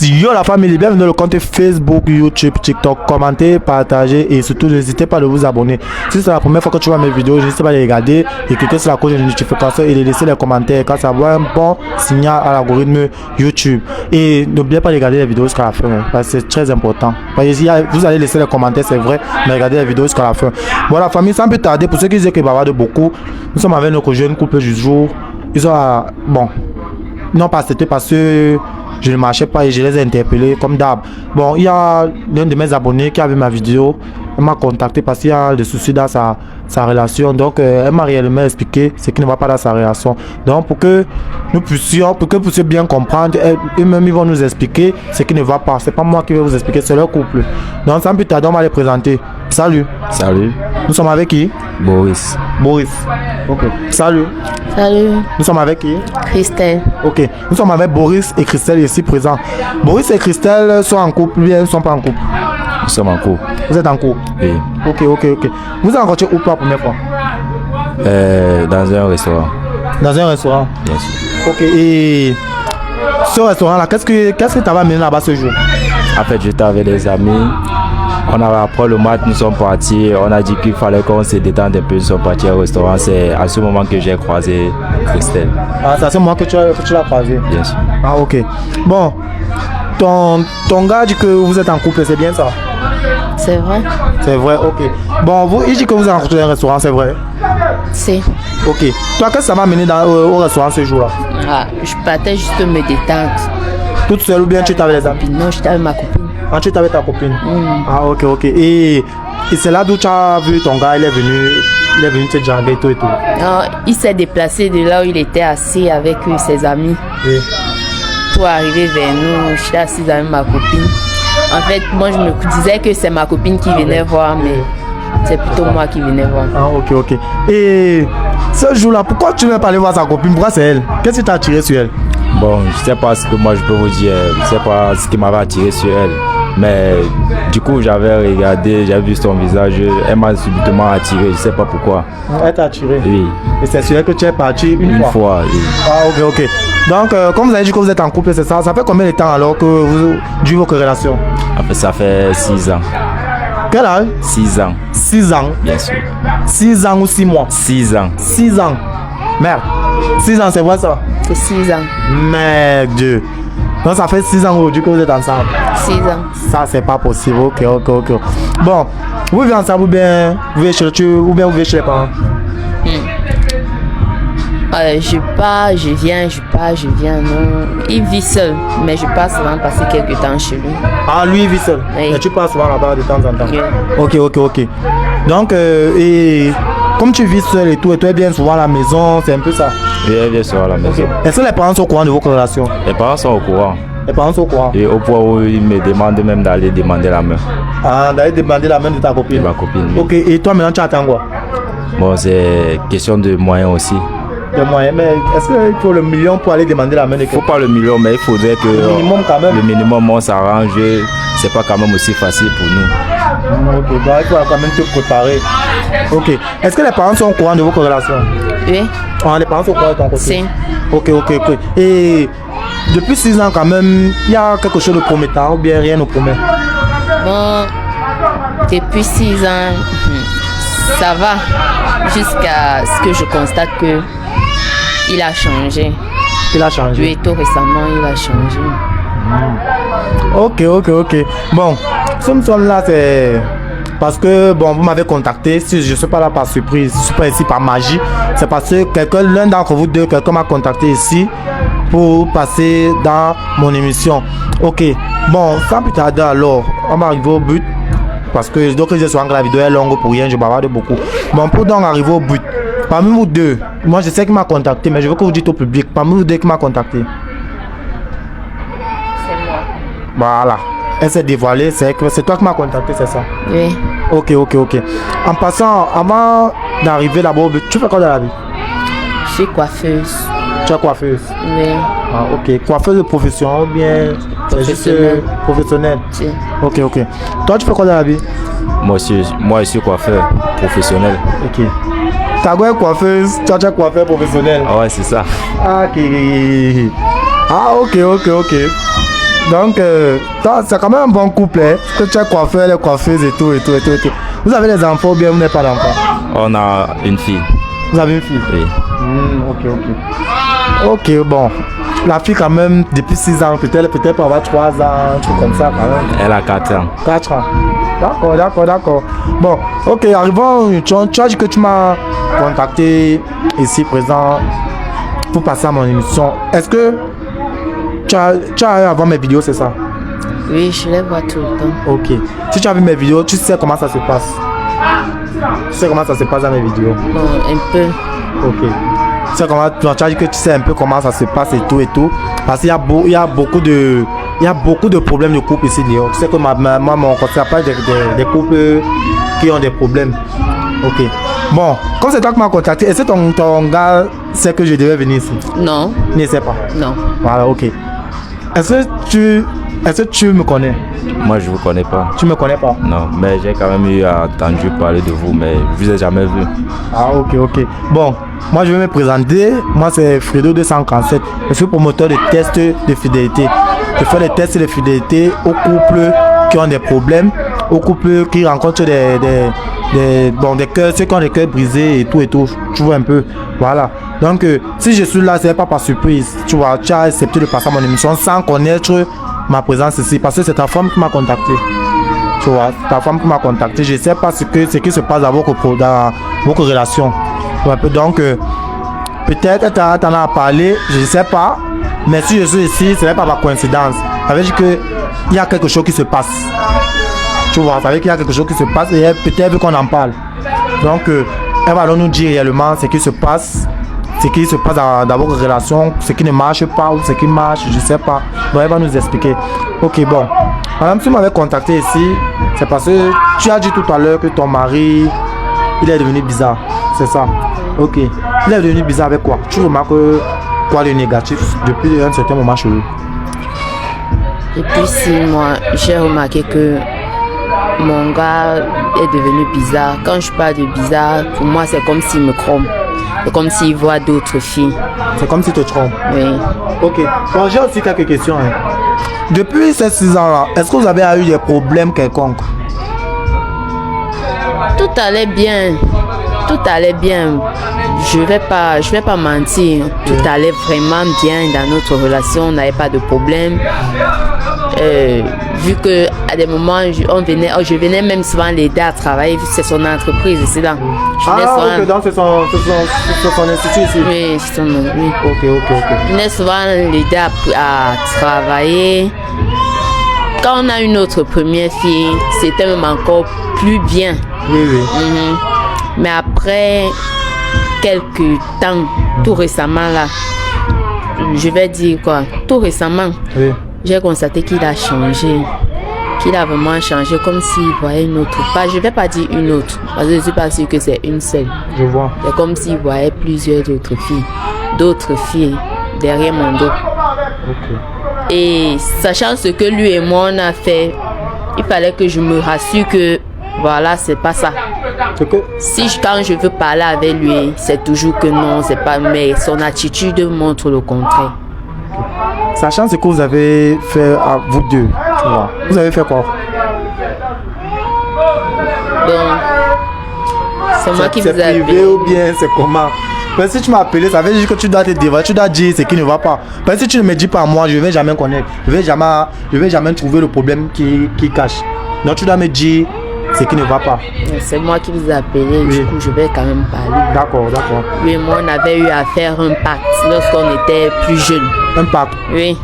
Yo la famille, bienvenue dans le compte Facebook, YouTube, TikTok, commentez, partagez et surtout n'hésitez pas à vous abonner. Si c'est la première fois que tu vois mes vidéos, n'hésitez pas à les regarder et cliquer sur la cloche de notification et de laisser les commentaires car ça va un bon signal à l'algorithme YouTube. Et n'oubliez pas de regarder les vidéos jusqu'à la fin, parce que c'est très important. Parce que vous allez laisser les commentaires, c'est vrai, mais regardez les vidéos jusqu'à la fin. Bon la famille, sans plus tarder, pour ceux qui disent que bavarde beaucoup, nous sommes avec notre jeune couple du jour. Ils ont bon, non pas c'était parce que je ne marchais pas et je les ai interpellés comme d'hab. Bon, il y a l'un de mes abonnés qui a vu ma vidéo. Elle m'a contacté parce qu'il y a des soucis dans sa relation. Donc, elle m'a réellement expliqué ce qui ne va pas dans sa relation. Donc, pour que vous puissiez bien comprendre, eux-mêmes ils vont nous expliquer ce qui ne va pas. C'est pas moi qui vais vous expliquer, c'est leur couple. Donc, sans plus tarder, on va les présenter. Salut. Salut. Nous sommes avec qui? Boris. Boris. Ok. Salut. Salut. Nous sommes avec qui? Christelle. Ok. Nous sommes avec Boris et Christelle ici présents. Boris et Christelle sont en couple, bien, ils ne sont pas en couple. Nous sommes en couple. Vous êtes en couple? Oui. Ok. Vous avez rencontré où pour la première fois? Dans un restaurant. Dans un restaurant? Bien sûr. Ok. Et ce restaurant-là, qu'est-ce que tu avais amené là-bas ce jour? En fait, j'étais avec des amis. Après le match, nous sommes partis. On a dit qu'il fallait qu'on se détende un peu. Nous sommes partis au restaurant. C'est à ce moment que j'ai croisé Christelle. Ah, c'est à ce moment que tu l'as croisé? Bien sûr. Ah, ok. Bon, ton gars dit que vous êtes en couple, c'est bien ça? C'est vrai? C'est vrai, ok. Bon, il dit que vous avez rencontré dans un restaurant, c'est vrai? C'est. Ok. Toi, qu'est-ce que ça m'a amené au restaurant ce jour-là? Ah, je partais juste me détendre. Toute seule ou bien tu étais avec les amis? Non, j'étais avec ma copine. Ah, tu étais avec ta copine? Ah, ok. Et c'est là d'où tu as vu ton gars, il est venu te draguer et tout. Non, il s'est déplacé de là où il était assis avec ses amis. Oui. Pour arriver vers nous, j'étais assise avec ma copine. En fait, moi je me disais que c'est ma copine qui venait voir, mais c'est plutôt moi qui venais voir. Ah, ok. Et ce jour-là, pourquoi tu n'es pas allé voir sa copine? Pourquoi c'est elle? Qu'est-ce qui t'a attiré sur elle? Bon, je sais pas ce que moi je peux vous dire. Je sais pas ce qui m'avait attiré sur elle. Mais du coup, j'avais regardé, j'ai vu son visage. Elle m'a subitement attiré. Je sais pas pourquoi. Elle t'a attiré? Oui. Et c'est sur elle que tu es parti une fois? Une fois, oui. Ah, ok. Donc, comme vous avez dit que vous êtes en couple, c'est ça? Ça fait combien de temps alors que vous durez votre relation? En fait, ça fait 6 ans. Quel âge? 6 ans. 6 ans? Bien sûr. 6 ans ou 6 mois? 6 ans. 6 ans. Merde. 6 ans, c'est vrai ça? C'est 6 ans. Merde. Donc ça fait 6 ans aujourd'hui que vous êtes ensemble? 6 ans. Ça c'est pas possible, ok. Bon, vous vivez ensemble ou bien vous vivez chez les parents? Je pars, je viens, non. Il vit seul, mais je passe souvent passer quelques temps chez lui. Ah, lui il vit seul? Oui. Et tu passes souvent là-bas de temps en temps? Oui. Ok. Donc, et comme tu vis seul et tout, et tu es bien souvent à la maison, c'est un peu ça? Oui, elle vient sur la maison. Est-ce que les parents sont au courant de vos relations? Les parents sont au courant. Les parents sont au courant? Et au point où ils me demandent même d'aller demander la main. Ah, d'aller demander la main de ta copine? De ma copine. Oui. Ok, et toi maintenant tu attends quoi? Bon, c'est question de moyens aussi. De moyens, mais est-ce qu'il faut le million pour aller demander la main de Il quelqu'un? faut pas le million, mais il faudrait que Le minimum quand même? le minimum on s'arrange. C'est pas quand même aussi facile pour nous. Ok, donc il faut quand même te préparer. Ok, est-ce que les parents sont au courant de vos relations? Oui. Ah, les parents sont au courant de ton côté? C'est. Ok. Et depuis 6 ans quand même, il y a quelque chose de promettant ou bien rien ne promet? Bon, depuis 6 ans, ça va. Jusqu'à ce que je constate que il a changé. Il a changé? Oui, tout récemment, il a changé. Ok. Bon, si nous sommes là, c'est parce que bon, vous m'avez contacté. Si je ne suis pas là par surprise, je ne suis pas ici par magie. C'est parce que l'un d'entre vous deux, quelqu'un m'a contacté ici pour passer dans mon émission. Ok, bon, sans plus tarder alors, on va arriver au but. Parce que donc je sois que la vidéo est longue pour rien, je bavarde beaucoup. Bon, pour donc arriver au but, parmi vous deux, moi je sais qui m'a contacté, mais je veux que vous dites au public, parmi vous deux qui m'a contacté. C'est moi. Voilà, elle s'est dévoilée, c'est toi qui m'as contacté, c'est ça? Oui. Ok. En passant, avant d'arriver là-bas au but, tu fais quoi dans la vie? Je suis coiffeuse. Tu es coiffeuse? Oui. Ah, ok. Coiffeuse de profession ou bien Professionnelle. Professionnelle? Si. Ok. Toi, tu fais quoi dans la vie? Moi je suis coiffeur professionnel. Ok. Ta gueule est coiffeuse, toi tu es coiffeur professionnel. Ah ouais, c'est ça. Ah, ok. Donc, c'est quand même un bon couple, hein. Que tu as coiffeur, les coiffeuses et tout. Vous avez des enfants ou bien vous n'avez pas d'enfants? On a une fille. Vous avez une fille? Oui. Ok, bon. La fille quand même, depuis 6 ans, peut-être pour avoir 3 ans, un truc comme ça quand même. Elle a 4 ans. 4 ans. D'accord. Bon, ok, arrivons, tu as dit que tu m'as contacté ici présent pour passer à mon émission. Est-ce que tu as eu à voir mes vidéos, c'est ça? Oui, je les vois tout le temps. Ok. Si tu as vu mes vidéos, tu sais comment ça se passe. Tu sais comment ça se passe dans mes vidéos. Bon, un peu. Ok. Tu sais comment, tu as dit que tu sais un peu comment ça se passe et tout. Parce qu'il y a beaucoup de problèmes de couple ici. Tu sais que moi, mon conseil pas des couples qui ont des problèmes. Ok. Bon, comme c'est toi qui m'as contacté, est-ce que ton gars sait que je devais venir ici? Non. Il ne sait pas. Non. Voilà, ok. Est-ce que tu me connais? Moi, je vous connais pas. Tu me connais pas? Non, mais j'ai quand même entendu parler de vous, mais je vous ai jamais vu. Ah, ok. Bon, moi je vais me présenter. Moi c'est Fredo 247. Je suis promoteur de tests de fidélité. Je fais des tests de fidélité aux couples qui ont des problèmes, aux couples qui rencontrent des cœurs, ceux qui ont des cœurs brisés et tout. Tu vois un peu. Voilà. Donc si je suis là, c'est pas par surprise. Tu vois, tu as accepté de passer à mon émission sans connaître ma présence ici parce que c'est ta femme qui m'a contacté. Tu vois, ta femme qui m'a contacté. Je sais pas ce qui se passe dans votre relation. Donc peut-être t'en as parlé, je ne sais pas. Mais si je suis ici, ce n'est pas par coïncidence. Ça veut dire qu'il y a quelque chose qui se passe. Tu vois, ça veut dire qu'il y a quelque chose qui se passe et peut-être qu'on en parle. Donc elle va nous dire réellement ce qui se passe dans votre relation, ce qui ne marche pas ou ce qui marche, je ne sais pas. Donc elle va nous expliquer. Ok, bon. Madame, tu m'avais contacté ici, c'est parce que tu as dit tout à l'heure que ton mari, il est devenu bizarre. C'est ça? Ok. Il est devenu bizarre avec quoi? Tu remarques quoi de négatif depuis un certain moment chez lui? Depuis 6 mois, j'ai remarqué que mon gars est devenu bizarre. Quand je parle de bizarre, pour moi, c'est comme s'il me trompe. C'est comme s'il voit d'autres filles. C'est comme s'il te trompe? Oui. Ok. Bon, j'ai aussi quelques questions. Depuis ces 6 ans-là, est-ce que vous avez eu des problèmes quelconques? Tout allait bien. Je vais pas mentir. Tout allait vraiment bien dans notre relation. On n'avait pas de problème. Vu que à des moments je venais même souvent l'aider à travailler vu que c'est son entreprise ici là. Ok, donc c'est son institut ici. Oui, c'est son oui. Ok. Je venais souvent l'aider à travailler. Quand on a une autre première fille, c'était même encore plus bien. Oui. Mais après quelques temps, tout récemment là, je vais dire quoi, tout récemment, oui. J'ai constaté qu'il a changé, qu'il a vraiment changé, comme s'il voyait une autre. Je vais pas dire une autre, parce que je suis pas sûre que c'est une seule. Je vois. C'est comme s'il voyait plusieurs d'autres filles derrière mon dos. Ok. Et sachant ce que lui et moi on a fait, il fallait que je me rassure que voilà, c'est pas ça. Quand je veux parler avec lui, c'est toujours que non, c'est pas. Mais son attitude montre le contraire. Sachant ce que vous avez fait à vous deux, tu vois, vous avez fait quoi? Donc, c'est moi qui vous ai appelé. C'est privé ou bien c'est comment? Parce que si tu m'as appelé, ça veut dire que tu dois te dévoiler, tu dois dire ce qui ne va pas. Parce que si tu ne me dis pas à moi, je ne vais jamais connaître. Je ne vais jamais trouver le problème qui cache. Donc tu dois me dire ce qui ne va pas. C'est moi qui vous ai appelé, oui. Du coup je vais quand même parler. D'accord. Oui, moi on avait eu à faire un pacte lorsqu'on était plus jeunes. Un pacte? Oui,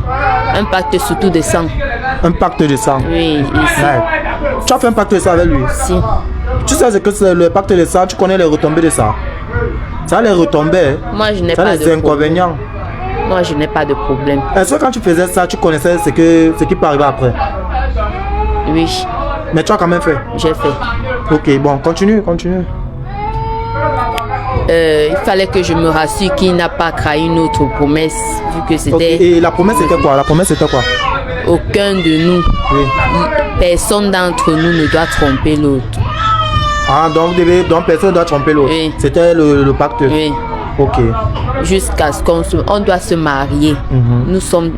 un pacte surtout de sang. Un pacte de sang? Oui, ici. Ouais. Tu as fait un pacte de sang avec lui? Si. Tu sais ce que c'est le pacte de sang, tu connais les retombées de ça? Ça les retombées, moi je n'ai pas de inconvénients. Moi je n'ai pas de problème. Est-ce que quand tu faisais ça, tu connaissais ce qui peut arriver après? Oui. Mais tu as quand même fait? J'ai fait. Ok, bon, continue. Il fallait que je me rassure qu'il n'a pas trahi une autre promesse, vu que c'était... Okay. Et la promesse c'était quoi? Aucun de nous, personne d'entre nous ne doit tromper l'autre. Ah, donc personne ne doit tromper l'autre. Oui. C'était le pacte. Oui. Ok. Jusqu'à ce on doit se marier. Nous sommes,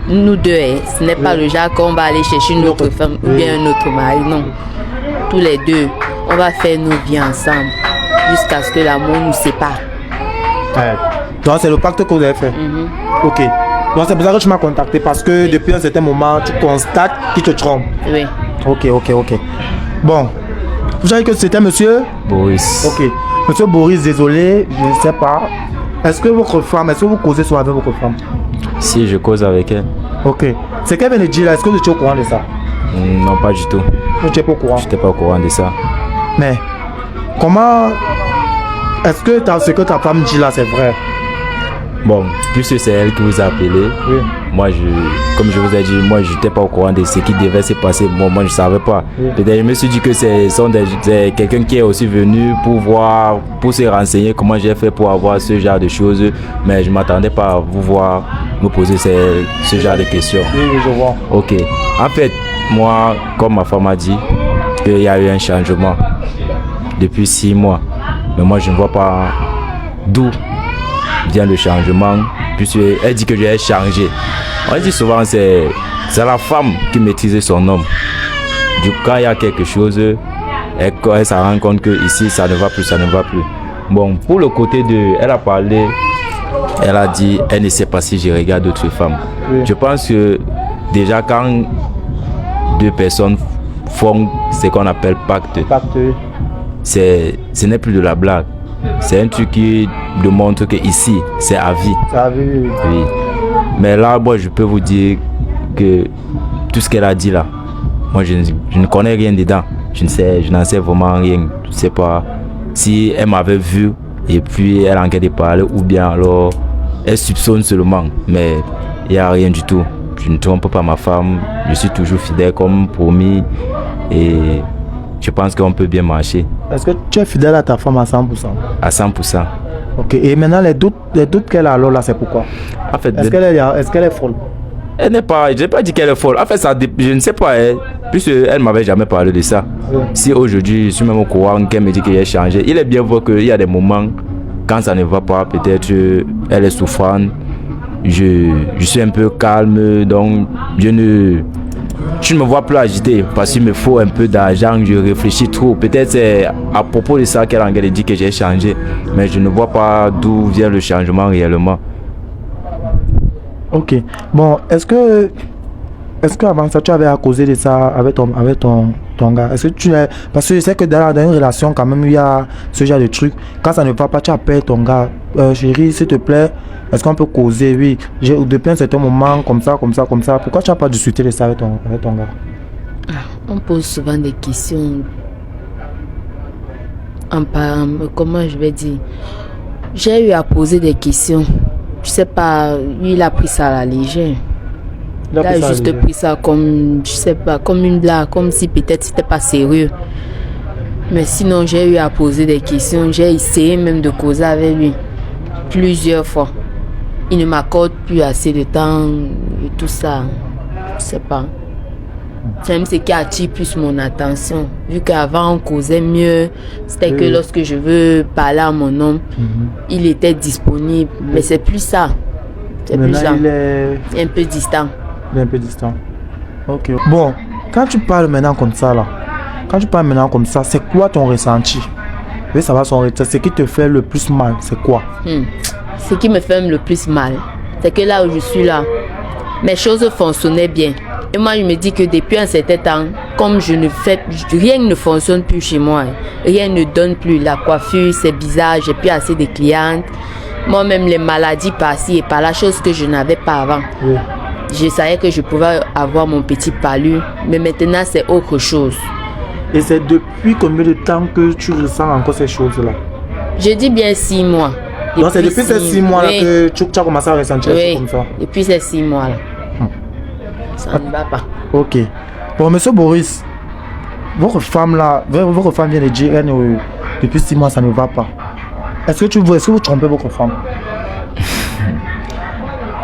nous deux, hein. Ce n'est pas le genre qu'on va aller chercher une autre femme ou bien un autre mari, non. Tous les deux, on va faire nos vies ensemble jusqu'à ce que l'amour nous sépare. Ouais. Donc c'est le pacte que vous avez fait. Ok. Donc c'est pour ça que tu m'as contacté parce que depuis un certain moment, tu constates qu'il te trompe. Oui. Ok. Bon. Vous savez que c'était monsieur Boris. Ok. Monsieur Boris, désolé, je ne sais pas. Est-ce que votre femme, est-ce que vous causez souvent avec votre femme? Si je cause avec elle. Ok. C'est qu'elle vient de dire là, est-ce que vous étiez au courant de ça? Non, pas du tout. Vous n'étiez pas au courant. Je n'étais pas au courant de ça. Mais, comment... Est-ce que ce que ta femme dit là, c'est vrai? Bon, puisque c'est elle qui vous a appelé, Oui. moi, comme je vous ai dit, moi, je n'étais pas au courant de ce qui devait se passer. Bon, moi, je ne savais pas. Oui. Peut-être je me suis dit que c'est quelqu'un qui est aussi venu pour voir, pour se renseigner comment j'ai fait pour avoir ce genre de choses. Mais je ne m'attendais pas à vous voir me poser ce genre de questions. Oui, je vois. Ok. En fait, moi, comme ma femme a dit, qu'il y a eu un changement depuis 6 mois. Mais moi, je ne vois pas d'où vient le changement, puisqu'elle dit que je vais changer. On dit souvent c'est la femme qui maîtrise son homme. Du coup, quand il y a quelque chose, elle se rend compte que ici ça ne va plus. Bon, pour le côté de, elle a parlé, elle a dit, elle ne sait pas si je regarde d'autres femmes. Oui. Je pense que déjà quand 2 personnes font ce qu'on appelle pacte, ce n'est plus de la blague. C'est un truc qui démontre que ici c'est à vie. Ça vu. Oui. Mais là, moi, je peux vous dire que tout ce qu'elle a dit là, moi, je ne connais rien dedans. Je n'en sais vraiment rien. Je ne sais pas si elle m'avait vu et puis elle en de parler ou bien alors elle soupçonne seulement. Mais il n'y a rien du tout. Je ne trompe pas ma femme. Je suis toujours fidèle comme promis et je pense qu'on peut bien marcher. Est-ce que tu es fidèle à ta femme à 100%? À 100%. Ok. Et maintenant, les doutes qu'elle a alors là, c'est pourquoi? En fait, Est-ce qu'elle est folle? elle n'est pas, je n'ai pas dit qu'elle est folle. En fait, je ne sais pas, puisqu'elle ne m'avait jamais parlé de ça. Oui. Si aujourd'hui, je suis même au courant qu'elle me dit qu'il a changé, il est bien vrai qu'il y a des moments, quand ça ne va pas, peut-être elle est souffrante. Je suis un peu calme, donc tu ne me vois plus agité parce qu'il me faut un peu d'argent, je réfléchis trop. Peut-être c'est à propos de ça qu'elle a dit que j'ai changé, mais je ne vois pas d'où vient le changement réellement. Ok. Bon, est-ce que avant ça tu avais à causer de ça avec ton gars? Est-ce que parce que je sais que dans une relation quand même il y a ce genre de truc. Quand ça ne va pas, tu appelles ton gars. Chérie, s'il te plaît, est-ce qu'on peut causer? Oui. Depuis un certain moment, comme ça. Pourquoi tu n'as pas discuté de ça avec ton gars? On pose souvent des questions comment je vais dire. J'ai eu à poser des questions. Je sais pas, lui il a pris ça à la légère. Il a juste pris ça comme, je sais pas, comme une blague, comme si peut-être c'était pas sérieux. Mais sinon, j'ai eu à poser des questions. J'ai essayé même de causer avec lui plusieurs fois. Il ne m'accorde plus assez de temps et tout ça. Je sais pas. C'est même ce qui attire plus mon attention. Vu qu'avant on causait mieux, c'était que lorsque je veux parler à mon homme, il était disponible. Mais c'est plus ça. C'est plus ça. Il est un peu distant. Il est un peu distant. Ok. Bon, quand tu parles maintenant comme ça là, c'est quoi ton ressenti? Oui, ça va son ressenti. Ce qui te fait le plus mal, c'est quoi? Ce qui me fait le plus mal, c'est que là où je suis là, mes choses fonctionnaient bien. Et moi, je me dis que depuis un certain temps, comme rien ne fonctionne plus chez moi. Rien ne donne plus. La coiffure, c'est bizarre, j'ai plus assez de clientes. Moi-même, les maladies par-ci et par-là, chose que je n'avais pas avant. Oui. Je savais que je pouvais avoir mon petit palu, mais maintenant, c'est autre chose. Et c'est depuis combien de temps que tu ressens encore ces choses-là? Je dis bien 6 mois. Donc c'est depuis ces 6 mois-là que tu as commencé à ressentir comme ça? Depuis ces 6 mois-là. Ça ne va pas. Ok. Bon, monsieur Boris, votre femme vient de dire depuis 6 mois, ça ne va pas. Est-ce que vous trompez votre femme?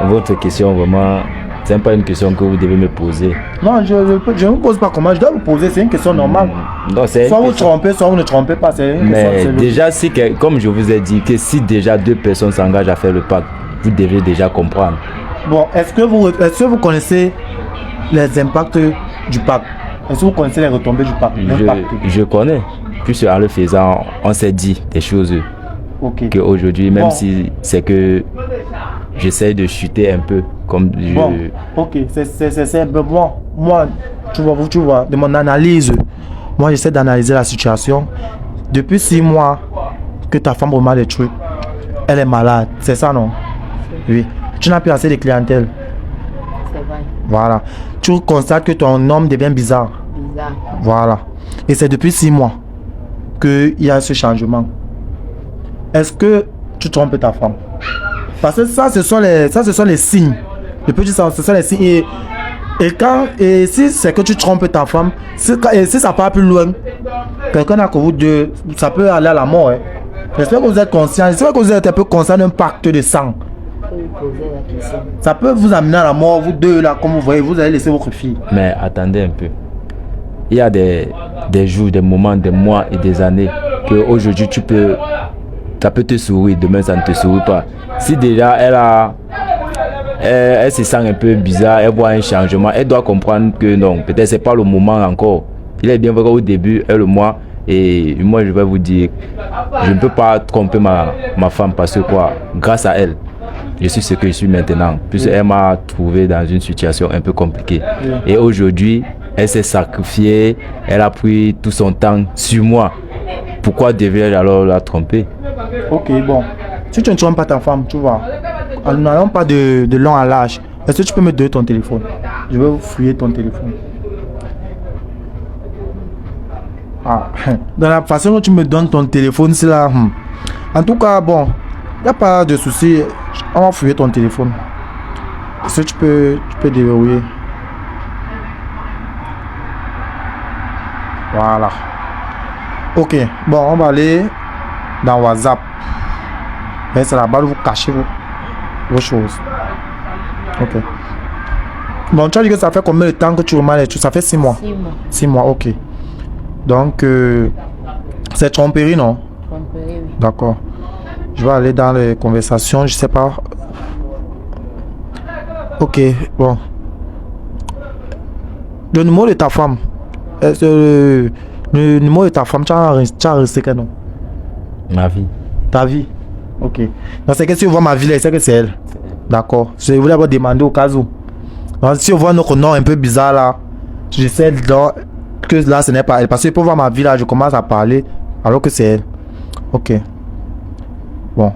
Votre question vraiment, C'est même pas une question que vous devez me poser. Non, je ne vous pose pas comment, je dois vous poser, c'est une question normale. Non, c'est soit vous trompez, soit vous ne trompez pas. Mais déjà, comme je vous ai dit, que si déjà 2 personnes s'engagent à faire le pacte, vous devez déjà comprendre. Bon, est-ce que vous connaissez les impacts du pacte? Est-ce que vous connaissez les retombées du pacte? Je connais. Puis en le faisant, on s'est dit des choses qu'aujourd'hui, même si c'est que j'essaie de chuter un peu. Comme bon, ok, c'est bon. Moi, tu vois, de mon analyse, moi j'essaie d'analyser la situation. Depuis 6 mois que ta femme remarque des trucs, elle est malade, c'est ça non? Oui. Tu n'as plus assez de clientèle. C'est vrai. Voilà. Tu constates que ton homme devient bizarre. Voilà. Et c'est depuis 6 mois qu'il y a ce changement. Est-ce que tu trompes ta femme? Parce que ça, ce sont les signes. Le petit ça, ce sont les signes. Et si c'est que tu trompes ta femme, et si ça part plus loin, quelqu'un a que vous deux, ça peut aller à la mort. Hein. J'espère que vous êtes conscient. J'espère que vous êtes un peu conscient d'un pacte de sang. Ça peut vous amener à la mort, vous deux là, comme vous voyez, vous allez laisser votre fille. Mais attendez un peu. Il y a des jours, des moments, des mois et des années que aujourd'hui ça peut te sourire, demain ça ne te sourit pas. Si déjà elle se sent un peu bizarre, elle voit un changement, elle doit comprendre que non, peut-être c'est pas le moment encore. Il est bien vrai qu'au début, elle moi, et moi je vais vous dire, je ne peux pas tromper ma femme parce que quoi, grâce à elle, je suis ce que je suis maintenant. Puisque elle m'a trouvé dans une situation un peu compliquée. Et aujourd'hui, elle s'est sacrifiée, elle a pris tout son temps sur moi. Pourquoi devrais-je alors la tromper? Ok, bon. Si tu ne trompes pas ta femme, tu vois, nous n'allons pas de long à large. Est-ce que tu peux me donner ton téléphone? Je vais vous fouiller ton téléphone. Ah, dans la façon dont tu me donnes ton téléphone, c'est là. En tout cas, bon, il n'y a pas de souci. On va fouiller ton téléphone. Est-ce que tu peux déverrouiller? Voilà. Ok, bon, on va aller dans WhatsApp. Mais c'est là-bas où vous cachez vos choses. Ok. Bon, tu as dit que ça fait combien de temps que tu remarques les choses? Ça fait 6 mois. 6 mois. 6 mois, ok. Donc, c'est tromperie, non? Tromperie, oui. D'accord. Je vais aller dans les conversations, je sais pas. Ok, bon. Le numéro de ta femme. Le numéro de ta femme, tu as resté quel nom? Ma vie. Ta vie? Ok. Donc c'est que si on voit ma vie là, c'est que c'est elle. D'accord. Je voulais d'abord demander au cas où. Donc si on voit notre nom un peu bizarre là, je sais que là ce n'est pas elle. Parce que pour voir ma vie là, je commence à parler alors que c'est elle. Ok. Bon.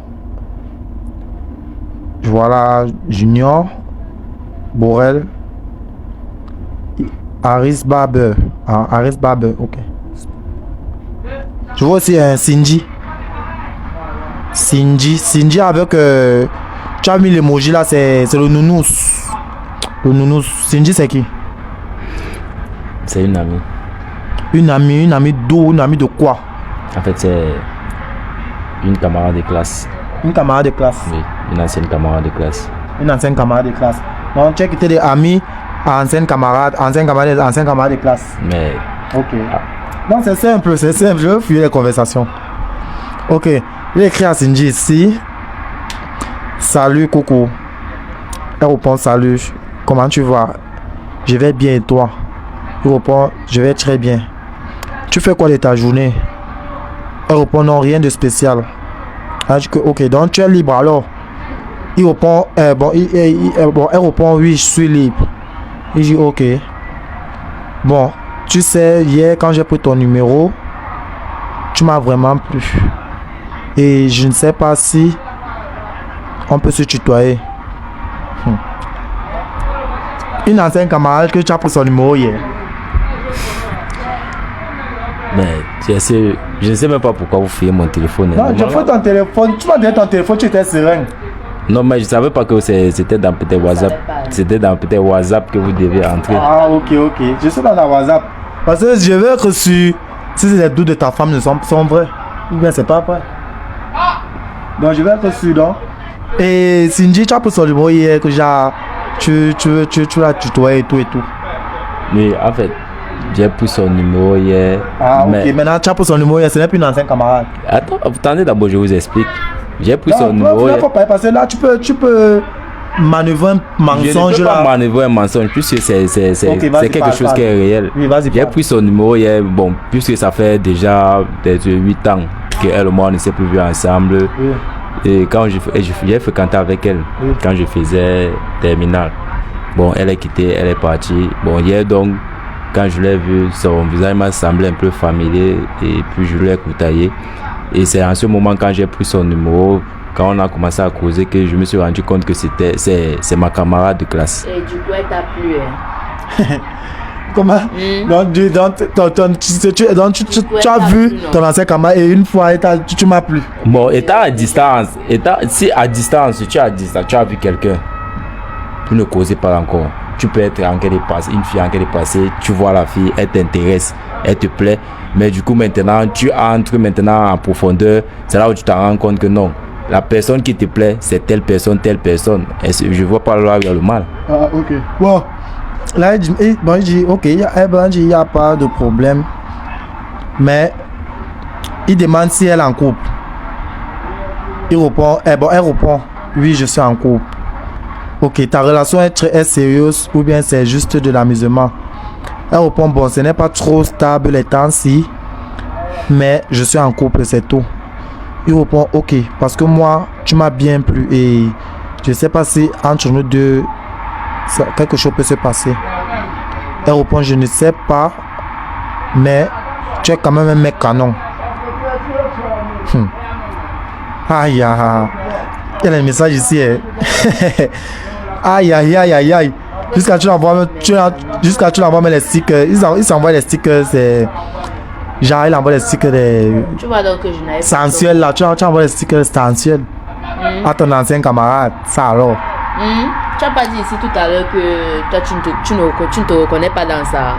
Voilà Junior, Borel, Harris Barber. Ah, Harris Barber, ok. Je vois aussi un Cindy avec tu as mis l'emoji là, c'est le nounous. Le nounous. Cindy c'est qui? C'est une amie. Une amie d'où? Une amie de quoi? En fait, c'est une camarade de classe. Une camarade de classe? Oui, une ancienne camarade de classe. Une ancienne camarade de classe. Donc tu as quitté des amis, ancienne camarade de classe. Mais... Ok. Non, c'est simple, je veux fuir les conversations. Ok. J'ai écrit à Cindy ici. Salut, coucou. Elle répond salut. Comment tu vas? Je vais bien et toi? Il répond je vais très bien. Tu fais quoi de ta journée? Elle répond non, rien de spécial. Elle dit que ok, donc tu es libre alors. Il répond elle répond oui, je suis libre. Il dit ok. Bon, tu sais, hier quand j'ai pris ton numéro, tu m'as vraiment plu. Et je ne sais pas si on peut se tutoyer. Une ancienne camarade que tu as pris son numéro hier. Mais je ne sais même pas pourquoi vous fouillez mon téléphone. Non, je fouille ton téléphone. Tu m'as donné ton téléphone, tu étais serein. Non, mais je ne savais pas que c'était dans peut-être WhatsApp. C'était dans peut-être WhatsApp que vous devez entrer. Ah, ok. Je suis dans la WhatsApp. Parce que je veux que si les doutes de ta femme sont vrais, ou bien c'est pas vrai. Donc je vais être sûr, donc. Et Cindy, tu as pris son numéro hier que tu l'as tutoyé et tout et tout. Mais en fait, j'ai pris son numéro hier. Ah, mais... ok. Maintenant, tu as pris son numéro hier, ce n'est plus une ancienne camarade. Attendez d'abord, je vous explique. J'ai pris son numéro hier. Parce que là, tu peux manœuvrer un mensonge. Je ne peux pas manœuvrer un mensonge, puisque c'est quelque chose qui est réel. Oui, j'ai pris son numéro hier, bon, puisque ça fait déjà 8 ans qu'elle et moi ne s'est plus vus ensemble. Oui. Et quand j'ai fréquenté avec elle, oui, quand je faisais terminale. Bon, elle est quittée, elle est partie. Bon, hier donc, quand je l'ai vu, son visage m'a semblé un peu familier et puis je l'ai coutaillé. Et c'est en ce moment, quand j'ai pris son numéro, quand on a commencé à causer, que je me suis rendu compte que c'est ma camarade de classe. Et du coup, elle t'a plu, hein? Comment? Tu as vu ton ancien camarade et une fois, tu m'as plu. Bon, étant à distance, si à distance, tu as vu quelqu'un, vous ne causez pas encore. Tu peux être en train de passer, une fille en train de passer, tu vois la fille, elle t'intéresse, elle te plaît. Mais du coup, maintenant, tu entres maintenant en profondeur. C'est là où tu te rends compte que non. La personne qui te plaît, c'est telle personne, telle personne. Et je vois pas là où il y a le mal. Ah, ok. Bon. Là, il dit, ok, il n'y a pas de problème. Mais il demande si elle est en couple. Il répond, elle répond, oui, je suis en couple. Ok, ta relation est sérieuse ou bien c'est juste de l'amusement? Elle répond, bon, ce n'est pas trop stable les temps-ci, mais je suis en couple, c'est tout. Il répond, ok, parce que moi, tu m'as bien plu et je sais pas si entre nous deux, quelque chose peut se passer. Elle répond, je ne sais pas, mais tu es quand même un mec canon. Aïe, aïe, il y a un message ici. Aïe, aïe, aïe, aïe, aïe. Jusqu'à tu l'envoies les stickers. Ils s'envoient les stickers, c'est... Genre, il envoie les stickers des... Tu vois donc que je n'avais pas... sensuels là, tu envoies les stickers sensuels. À ton ancien camarade, ça alors. Tu n'as pas dit ici tout à l'heure que toi tu ne te reconnais pas dans ça.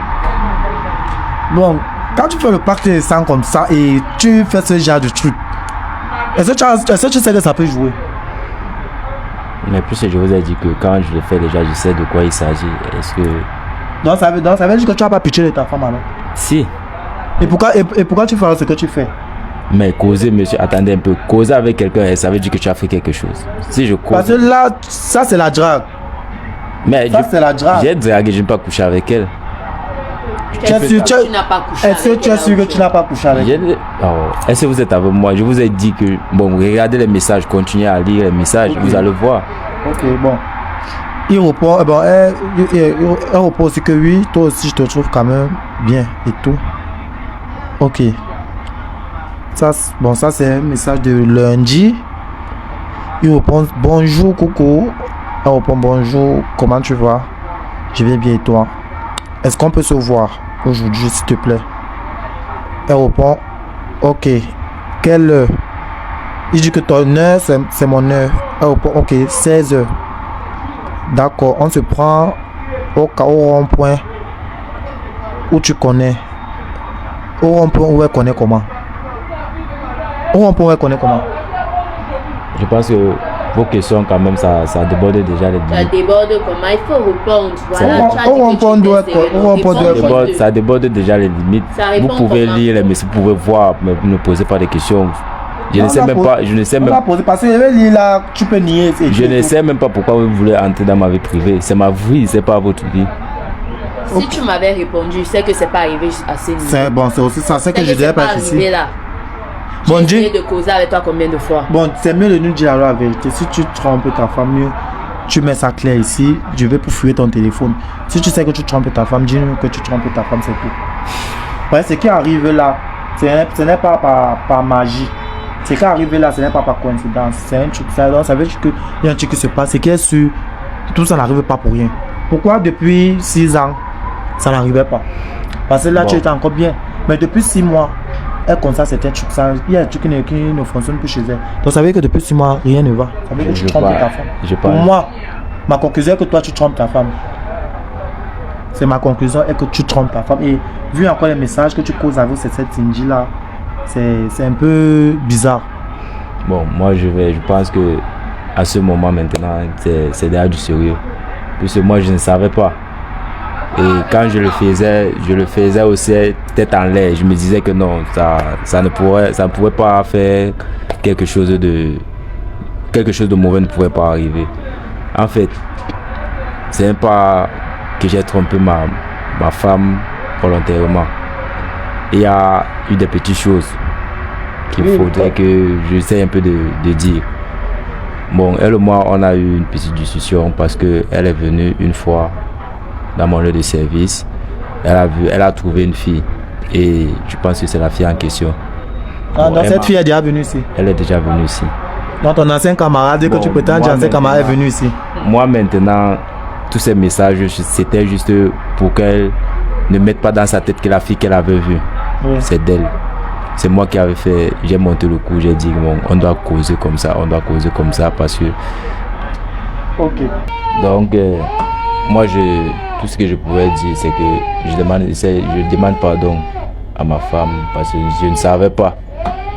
Bon, quand tu fais le pacte de sang comme ça et tu fais ce genre de truc, est-ce que tu sais que ça peut jouer? Mais plus je vous ai dit que quand je le fais déjà, je sais de quoi il s'agit. Est-ce que... Donc ça veut dire que tu n'as pas pitié de ta femme alors? Si. Et pourquoi tu fais ce que tu fais? Mais causer, monsieur, attendez un peu. Causer avec quelqu'un, ça veut dire que tu as fait quelque chose. Si je cause... Parce que là, ça c'est la drague. Mais ça c'est la drague. J'ai dragué, je n'ai pas couché avec elle. Tu n'as pas couché avec elle. Est-ce que tu es sûr que tu n'as pas couché avec elle? Est-ce que vous êtes avec moi? Je vous ai dit que, bon, regardez les messages, continuez à lire les messages, vous allez voir. Ok, bon. Il répond, elle répond aussi que oui, toi aussi je te trouve quand même bien et tout. Ok. Ça c'est un message de lundi. Il répond bonjour coucou. Elle répond bonjour, comment tu vas? Je vais bien et toi? Est-ce qu'on peut se voir aujourd'hui s'il te plaît? Elle répond ok. Quelle heure? Il dit que ton heure c'est mon heure. Elle répond ok, 16 heures. D'accord, on se prend au rond-point où tu connais. Au rond-point où elle connaît comment? Au rond-point où elle connaît comment? Je pense que vos questions quand même ça déborde déjà les limites. Ça déborde comment? Il faut répondre. Voilà, ça déborde déjà les limites. Vous pouvez lire les messages, vous pouvez voir, mais vous ne posez pas de questions. Je ne sais même pas. Parce que là, tu peux nier. Je ne sais même pas pourquoi vous voulez entrer dans ma vie privée. C'est ma vie, c'est pas votre vie. Si tu m'avais répondu, je sais que c'est pas arrivé à ce niveau. C'est bon, c'est aussi ça, c'est que je dirais pas ici. Bon, j'ai essayé de causer avec toi combien de fois? Bon, c'est mieux de nous dire la vérité. Si tu trompes ta femme, mieux, tu mets ça clair ici. Je vais pour fouiller ton téléphone. Si tu sais que tu trompes ta femme, dis-nous que tu trompes ta femme, c'est tout. Ouais, ce qui arrive là, ce n'est pas par magie. Ce qui arrive là, ce n'est pas par coïncidence. C'est un truc, ça veut dire qu'il y a un truc qui se passe. C'est qu'il est sûr, tout ça n'arrive pas pour rien. Pourquoi depuis 6 ans, ça n'arrivait pas? Parce que là, tu étais encore bien. Mais depuis 6 mois, elle comme ça, c'était un truc, ça, il y a un truc qui ne fonctionne plus chez elle. Donc ça veut dire que depuis 6 mois, rien ne va. Ça veut dire que tu trompes ta femme. Pour moi, ma conclusion est que toi, tu trompes ta femme. C'est ma conclusion est que tu trompes ta femme. Et vu encore les messages que tu causes avec cette Cindy là, c'est un peu bizarre. Bon, moi je pense que à ce moment maintenant, c'est déjà du sérieux. puisque moi je ne savais pas. Et quand je le faisais aussi tête en l'air. Je me disais que non, ça ne pouvait pas faire quelque chose de mauvais ne pouvait pas arriver. En fait, c'est pas que j'ai trompé ma femme volontairement. Il y a eu des petites choses qu'il faudrait que j'essaie un peu de dire. Bon, elle et moi, on a eu une petite discussion parce qu'elle est venue une fois dans mon lieu de service. Elle a trouvé une fille et je pense que c'est la fille en question. Ah, bon, donc cette fille est déjà venue ici? Elle est déjà venue ici. Donc ton ancien camarade, que tu prétends dire ancien camarade est venu ici? Moi maintenant, tous ces messages, c'était juste pour qu'elle ne mette pas dans sa tête que la fille qu'elle avait vue, c'est d'elle. C'est moi qui avais fait, j'ai monté le coup, j'ai dit bon, on doit causer comme ça parce que... Ok. Donc, moi, tout ce que je pouvais dire, c'est que je demande pardon à ma femme parce que je ne savais pas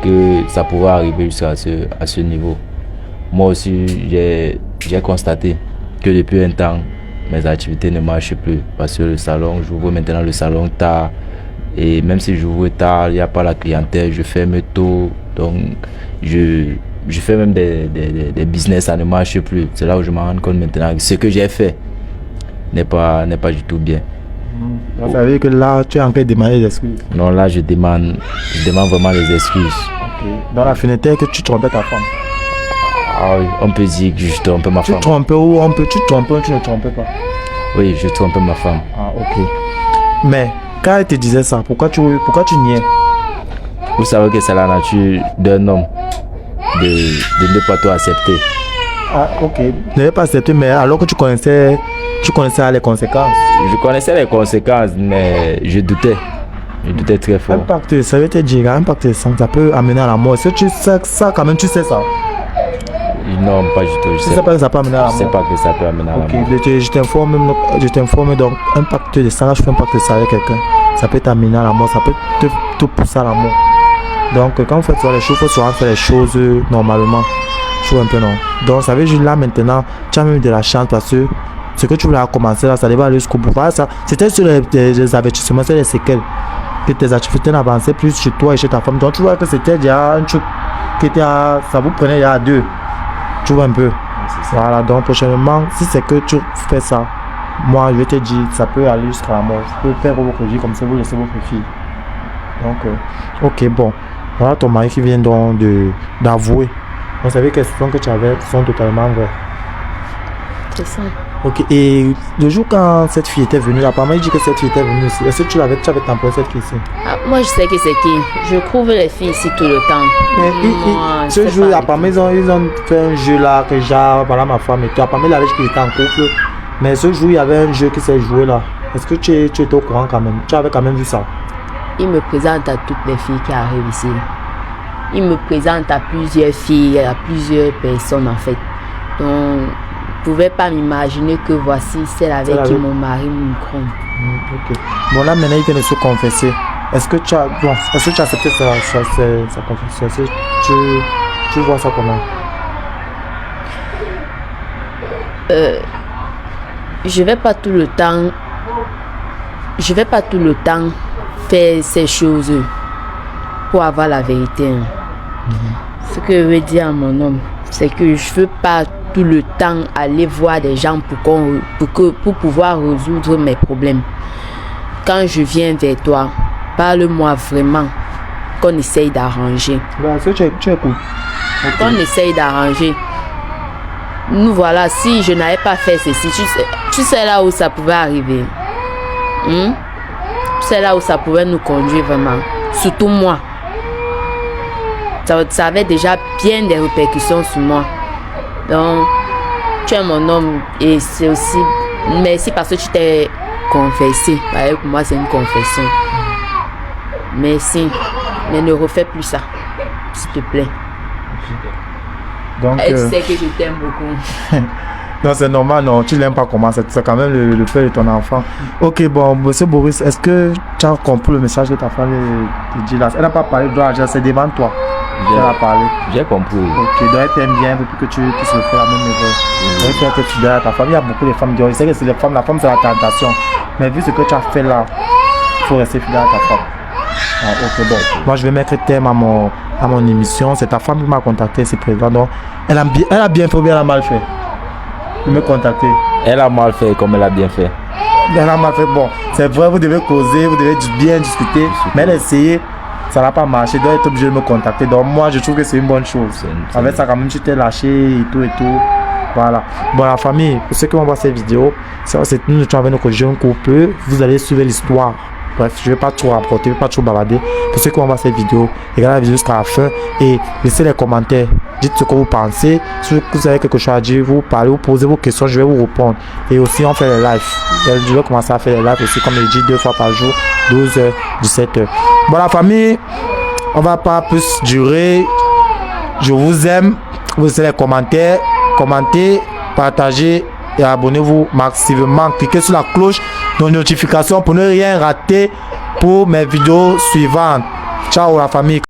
que ça pouvait arriver jusqu'à à ce niveau. Moi aussi, j'ai constaté que depuis un temps, mes activités ne marchent plus parce que le salon, j'ouvre maintenant le salon tard. Et même si j'ouvre tard, il n'y a pas la clientèle, je ferme tôt. Donc, je fais même des business, ça ne marche plus. C'est là où je me rends compte maintenant que ce que j'ai fait n'est pas du tout bien. Vous savez que là, tu es en train de demander des excuses? Non, là, je demande vraiment des excuses. Okay. Dans la fenêtre, que tu trompais ta femme? Ah oui, on peut dire que je trompais ma femme. Tu trompais ou tu trompais ou tu ne trompais pas? Oui, je trompais ma femme. Ah, ok. Mais quand elle te disait ça, pourquoi tu niais? Vous savez que c'est la nature d'un homme de ne pas tout accepter. Ah, ok. Ne pas accepter, mais alors que tu connaissais les conséquences. Je connaissais les conséquences, mais je doutais. Je doutais très fort. Impact, ça veut te dire, impact, ça peut amener à la mort. Est-ce que tu sais ça quand même, tu sais ça? Non, pas du tout. Je sais pas que ça peut amener à la mort. Je sais pas que ça peut amener à la mort. Je t'informe donc, impact de ça, je fais impact de ça avec quelqu'un. Ça peut t'amener à la mort, ça peut te pousser à la mort. Donc quand vous faites ça, les choses, il faut souvent faire les choses normalement. Je trouve un peu non. Donc ça veut dire là maintenant, tu as même de la chance parce que ce que tu voulais commencer là, ça devait aller jusqu'au bout. Ça, c'était sur les avertissements, c'est les séquelles. Que tes activités n'avançaient plus chez toi et chez ta femme. Donc tu vois que c'était déjà un truc qui était ça vous prenait il y a deux. Tu vois un peu. Voilà, donc prochainement, si c'est que tu fais ça, moi je vais te dire, ça peut aller jusqu'à la mort. Vous pouvez faire votre vie comme ça, vous laissez votre fille. Donc, ok, bon. Voilà ton mari qui vient donc d'avouer. Vous savez que les questions que tu avais sont totalement vraies. C'est ça. Ok, et le jour quand cette fille était venue, apparemment il dit que cette fille était venue ici. Est-ce que tu avais temporisé cette fille ici? Moi je sais que c'est qui. Je trouve les filles ici tout le temps. Mais ce jour, apparemment ils ont fait un jeu là, que genre, voilà ma femme et tout. Apparemment il avait dit qu'il était en couple. Mais ce jour il y avait un jeu qui s'est joué là. Est-ce que tu étais au courant quand même? Tu avais quand même vu ça? Il me présente à toutes les filles qui arrivent ici. Il me présente à plusieurs filles, à plusieurs personnes en fait. Donc, je ne pouvais pas m'imaginer que voici celle avec qui mon mari me gronde. Okay. Bon là maintenant il vient de se confesser. Est-ce que tu as accepté sa confession? Est-ce que tu vois ça comment? Je vais pas tout le temps faire ces choses pour avoir la vérité. Ce que je veux dire à mon homme, c'est que je veux pas tout le temps aller voir des gens pour pouvoir résoudre mes problèmes. Quand je viens vers toi, parle-moi vraiment, qu'on essaye d'arranger. Tu écoutes. Qu'on essaye d'arranger. Nous voilà, si je n'avais pas fait ceci, tu sais là où ça pouvait arriver. C'est là où ça pouvait nous conduire vraiment. Surtout moi. Ça avait déjà bien des répercussions sur moi. Donc, tu es mon homme et c'est aussi... Merci parce que tu t'es confessé. Pour moi, c'est une confession. Merci. Mais ne refais plus ça. S'il te plaît. Donc, elle sait que je t'aime beaucoup. Non, c'est normal, non, tu l'aimes pas comment, c'est quand même le père de ton enfant. Ok, bon, monsieur Boris, est-ce que tu as compris le message que ta femme te dit là? Elle n'a pas parlé de l'argent, c'est devant toi. Elle a parlé. J'ai compris. Ok, donc elle t'aime bien, depuis que tu puisses le faire la même erreur. Donc il faut être fidèle à ta femme. Il y a beaucoup de femmes qui ont. Je sais que c'est les femmes, la femme c'est la tentation. Mais vu ce que tu as fait là, il faut rester fidèle à ta femme. Ah, ok, bon. Moi je vais mettre terme à mon émission. C'est ta femme qui m'a contacté, c'est présent. Donc elle a bien fait ou bien elle a mal fait de me contacter. Elle a mal fait comme elle a bien fait. Elle a mal fait. Bon, c'est vrai, vous devez causer, vous devez bien discuter. Mais elle a essayé. Ça n'a pas marché, donc elle est obligée de me contacter. Donc moi je trouve que c'est une bonne chose. Avec ça quand même tu t'es lâché et tout. Voilà. Bon la famille, pour ceux qui vont voir cette vidéo, c'est nous sommes avec notre jeune couple. Vous allez suivre l'histoire. Bref, je ne vais pas trop rapporter, je ne vais pas trop bavarder. Pour ceux qui vont voir cette vidéo, regardez la vidéo jusqu'à la fin et laissez les commentaires. Dites ce que vous pensez. Si vous avez quelque chose à dire, vous parlez, vous posez vos questions, je vais vous répondre. Et aussi on fait les lives. Je vais commencer à faire les lives aussi, comme je dis, 2 fois par jour, 12h, 17h. Bon la famille, on va pas plus durer. Je vous aime. Vous laissez les commentaires, commentez, partagez et abonnez-vous massivement. Cliquez sur la cloche de notification pour ne rien rater pour mes vidéos suivantes. Ciao la famille.